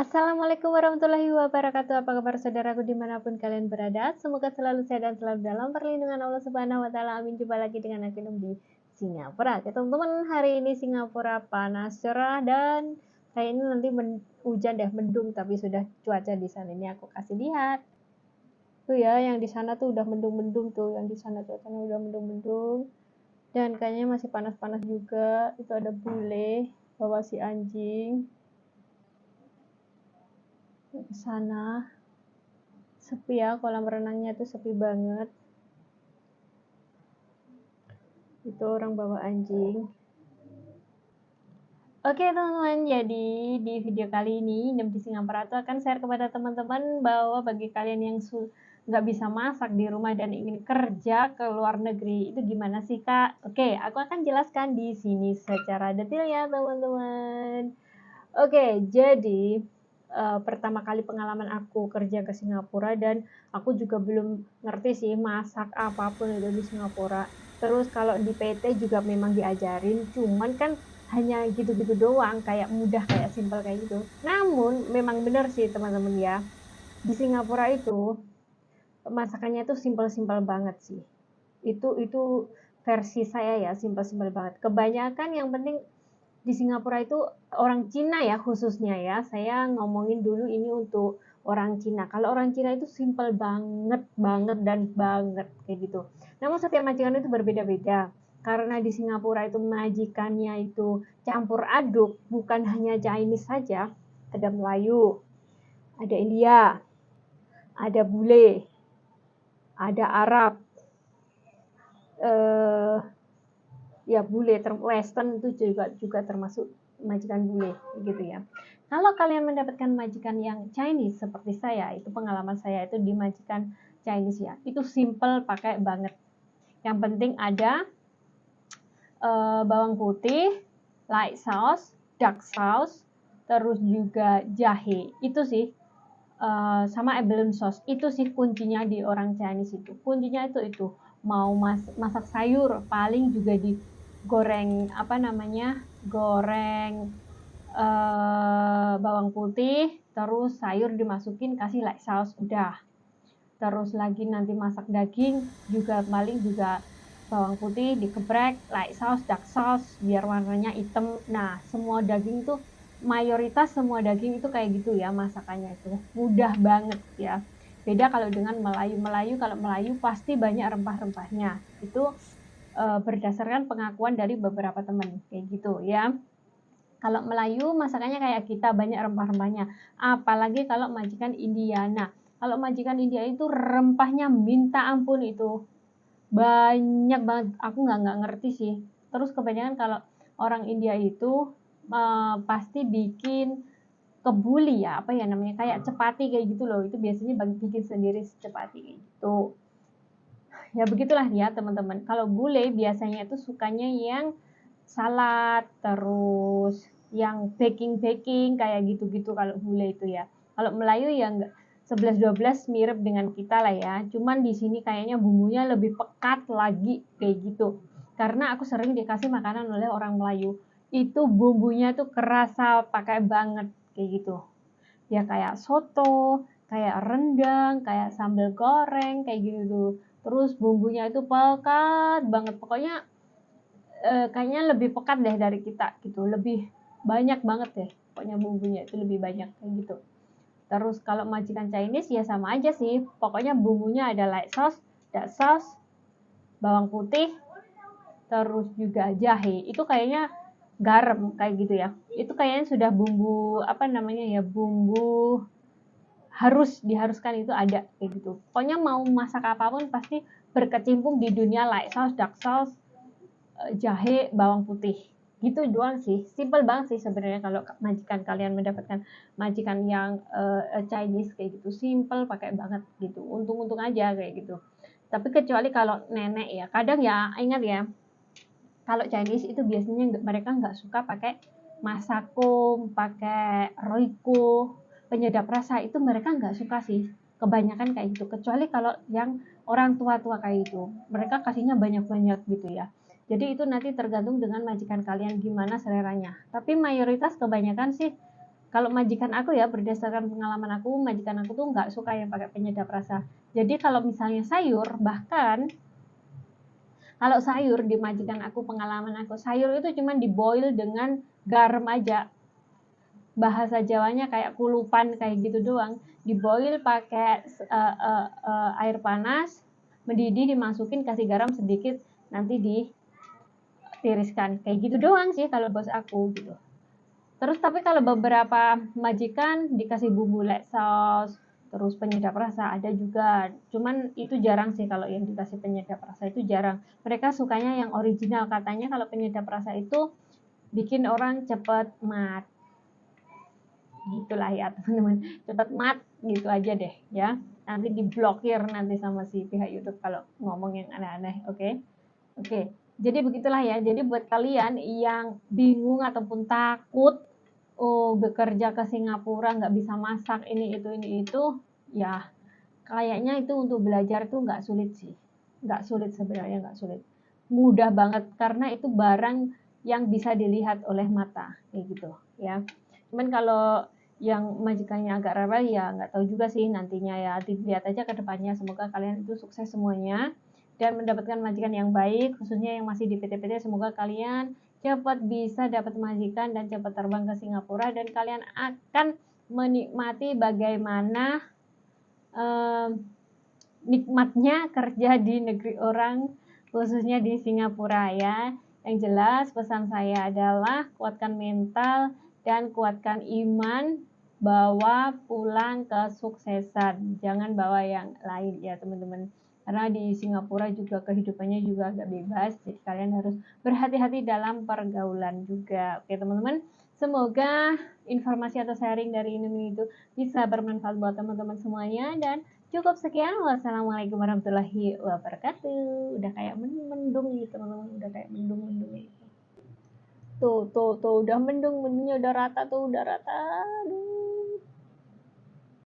Assalamualaikum warahmatullahi wabarakatuh. Apa kabar saudaraku dimanapun kalian berada? Semoga selalu sehat dan selalu dalam perlindungan Allah Subhanahu Wa Taala. Amin. Jumpa lagi dengan aku di Singapura. Oke teman-teman, hari ini Singapura panas, cerah, dan kayak ini nanti hujan deh, mendung, tapi sudah cuaca di sana ini aku kasih lihat. Tuh ya, yang di sana tuh udah mendung-mendung tuh, yang di sana cuacanya udah mendung-mendung. Dan kayaknya masih panas-panas juga. Itu ada bule bawa si anjing ke sana. Sepi ya, kolam renangnya tuh sepi banget. Itu orang bawa anjing. Oke teman-teman, jadi di video kali ini Inem di Singapura itu akan share kepada teman-teman bahwa bagi kalian yang nggak bisa masak di rumah dan ingin kerja ke luar negeri, itu gimana sih Kak? Oke, aku akan jelaskan di sini secara detail ya teman-teman. Oke, jadi pertama kali pengalaman aku kerja ke Singapura, dan aku juga belum ngerti sih masak apapun itu di Singapura. Terus kalau di PT juga memang diajarin, cuman kan hanya gitu-gitu doang, kayak mudah, kayak simpel kayak gitu. Namun memang benar sih teman-teman ya, di Singapura itu masakannya tuh simpel-simpel banget sih. Itu versi saya ya, simpel-simpel banget. Kebanyakan yang penting di Singapura itu orang Cina ya khususnya ya. Saya ngomongin dulu ini untuk orang Cina. Kalau orang Cina itu simpel banget, banget dan banget kayak gitu. Namun setiap majikan itu berbeda-beda. Karena di Singapura itu majikannya itu campur aduk, bukan hanya Chinese saja. Ada Melayu, ada India, ada bule, ada Arab, eh, ya bule, Western itu juga termasuk majikan bule gitu ya. Kalau kalian mendapatkan majikan yang Chinese seperti saya, itu pengalaman saya itu di majikan Chinese ya, itu simple pakai banget. Yang penting ada bawang putih, light sauce, dark sauce, terus juga jahe. Itu sih sama abalone sauce. Itu sih kuncinya di orang Chinese itu. Kuncinya itu mau masak sayur paling juga digoreng goreng bawang putih, terus sayur dimasukin, kasih light sauce, udah. Terus lagi nanti masak daging juga paling juga bawang putih dikeprek, light sauce, dark sauce biar warnanya hitam. Nah, semua daging tuh mayoritas semua daging itu kayak gitu ya masakannya, itu mudah banget ya. Beda kalau dengan Melayu, kalau Melayu pasti banyak rempah-rempahnya. Itu berdasarkan pengakuan dari beberapa teman kayak gitu ya. Kalau Melayu masakannya kayak kita, banyak rempah-rempahnya. Apalagi kalau majikan Indiana. Kalau majikan India itu rempahnya minta ampun, itu banyak banget. Aku nggak ngerti sih. Terus kebanyakan kalau orang India itu pasti bikin kebuli ya, apa ya namanya, kayak cepati kayak gitu loh. Itu biasanya bikin sendiri cepati kayak gitu. Ya begitulah ya teman-teman. Kalau bule biasanya itu sukanya yang salad, terus yang baking kayak gitu-gitu kalau bule itu ya. Kalau Melayu ya enggak, 11-12 mirip dengan kita lah ya. Cuman di sini kayaknya bumbunya lebih pekat lagi kayak gitu. Karena aku sering dikasih makanan oleh orang Melayu. Itu bumbunya tuh kerasa pakai banget kayak gitu. Ya kayak soto, kayak rendang, kayak sambal goreng kayak gitu. Terus bumbunya itu pekat banget. Pokoknya kayaknya lebih pekat deh dari kita gitu, lebih banyak banget deh pokoknya bumbunya itu lebih banyak kayak gitu. Terus kalau majikan Chinese ya sama aja sih, pokoknya bumbunya ada light sauce, dark sauce, bawang putih, terus juga jahe. Itu kayaknya garam kayak gitu ya, itu kayaknya sudah bumbu apa namanya ya, bumbu diharuskan itu ada kayak gitu. Pokoknya mau masak apapun pasti berkecimpung di dunia light sauce, dark sauce, jahe, bawang putih. Gitu doang sih. Simple banget sih sebenarnya kalau majikan kalian mendapatkan majikan yang Chinese kayak gitu. Simple, pakai banget gitu. Untung-untung aja kayak gitu. Tapi kecuali kalau nenek ya. Kadang ya, ingat ya, kalau Chinese itu biasanya mereka nggak suka pakai masako, pakai roiko, penyedap rasa, itu mereka nggak suka sih. Kebanyakan kayak gitu. Kecuali kalau yang orang tua-tua kayak gitu. Mereka kasihnya banyak-banyak gitu ya. Jadi itu nanti tergantung dengan majikan kalian gimana seleranya. Tapi mayoritas kebanyakan sih Kalau majikan aku ya, berdasarkan pengalaman aku, majikan aku tuh nggak suka yang pakai penyedap rasa. Jadi kalau misalnya sayur, bahkan kalau sayur di majikan aku, pengalaman aku, sayur itu cuma diboil dengan garam aja. Bahasa Jawanya kayak kulupan kayak gitu doang. Diboil pakai air panas, mendidih, dimasukin, kasih garam sedikit, nanti ditiriskan. Kayak gitu doang sih kalau bos aku gitu. Terus tapi kalau beberapa majikan dikasih bumbu like saus, terus penyedap rasa ada juga. Cuman itu jarang sih kalau yang dikasih penyedap rasa itu jarang. Mereka sukanya yang original, katanya kalau penyedap rasa itu bikin orang cepat mat. Gitulah ya teman-teman. Cepat mat gitu aja deh ya. Nanti diblokir nanti sama si pihak YouTube kalau ngomong yang aneh-aneh, oke? Oke. Jadi begitulah ya. Jadi buat kalian yang bingung ataupun takut bekerja ke Singapura nggak bisa masak ini itu ya kayaknya itu untuk belajar tuh nggak sulit sih, nggak sulit sebenarnya, nggak sulit, mudah banget karena itu barang yang bisa dilihat oleh mata kayak gitu ya. Cuman kalau yang majikannya agak rewel ya nggak tahu juga sih nantinya ya, dilihat aja ke depannya. Semoga kalian itu sukses semuanya dan mendapatkan majikan yang baik, khususnya yang masih di PT-PT. Semoga kalian cepat bisa dapat majikan dan cepat terbang ke Singapura dan kalian akan menikmati bagaimana nikmatnya kerja di negeri orang, khususnya di Singapura ya. Yang jelas pesan saya adalah kuatkan mental dan kuatkan iman, bawa pulang kesuksesan, jangan bawa yang lain ya teman-teman. Karena di Singapura juga kehidupannya juga agak bebas, jadi kalian harus berhati-hati dalam pergaulan juga. Oke teman-teman, semoga informasi atau sharing dari ini itu bisa bermanfaat buat teman-teman semuanya, dan cukup sekian. Wassalamualaikum warahmatullahi wabarakatuh. Udah kayak mendung gitu teman-teman, udah kayak mendung gitu. Tuh udah mendung, mendungnya udah rata tuh, udah rata. Aduh.